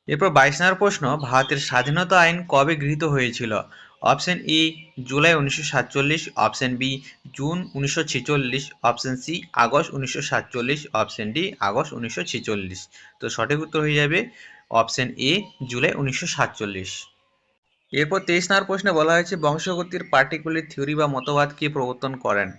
এরপর 22 নম্বর প্রশ্ন, ভারতের স্বাধীনতা আইন কবে গৃহীত হয়েছিল? Option A July 1947, option B June 1946, option C August 1947, option D August 1946। তো সঠিক উত্তর হয়ে যাবে অপশন এ জুলাই 1947। এরপর 23 নম্বর প্রশ্নে বলা হয়েছে বংশগতির পার্টিকুলার থিওরি বা মতবাদ কে প্রবর্তন করেন?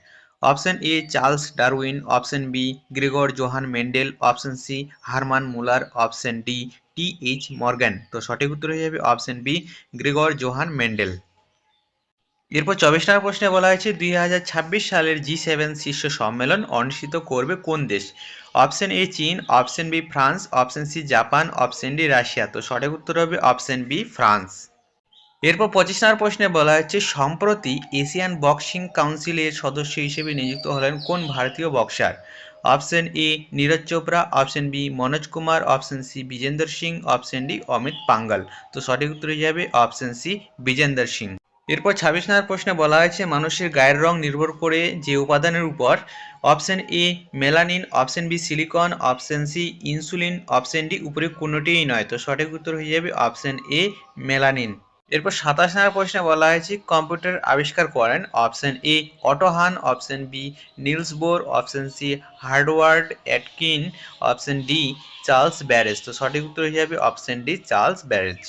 Option A Charles Darwin, option B Gregor Johann Mendel, option C Hermann Muller, option D T H Morgan. তো সঠিক উত্তর হয়ে যাবে option B Gregor Johann Mendel. এরপর 24 নম্বর প্রশ্নে বলা হয়েছে 2026 সালের জি7 শীর্ষ সম্মেলন অনুষ্ঠিত করবে কোন দেশ? অপশন এ চীন, option B France, option C Japan, option D Russia. তো সঠিক উত্তর হবে অপশন বি ফ্রান্স। এরপর 25 নম্বর প্রশ্নে বলা হচ্ছে সম্প্রতি এশিয়ান বক্সিং কাউন্সিলের সদস্য হিসেবে নিযুক্ত হলেন কোন ভারতীয় boxer? Option A Neeraj Chopra, option B Manoj Kumar, option C Vijender Singh, option D Amit Panghal. তো সঠিক উত্তর হয়ে যাবে অপশন সি বিজেন্দর সিং। এরপর 26 নম্বর প্রশ্নে বলা হয়েছে মানুষের গায়ের রং নির্ভর করে যে উপাদানের উপর? Option A melanin, option B silicon, option C insulin, option D উপরে কোনোটিই নয়। তো সঠিক উত্তর হয়ে যাবে অপশন এ মেলানিন। এরপর 27 নম্বর প্রশ্নে বলা হয়েছে কম্পিউটার আবিষ্কার করেন? Option A Otto Hahn, option B Niels Bohr, option C Howard Aiken, option D Charles Babbage. তো সঠিক উত্তর হয়ে যাবে অপশন ডি চার্লস ব্যারেজ।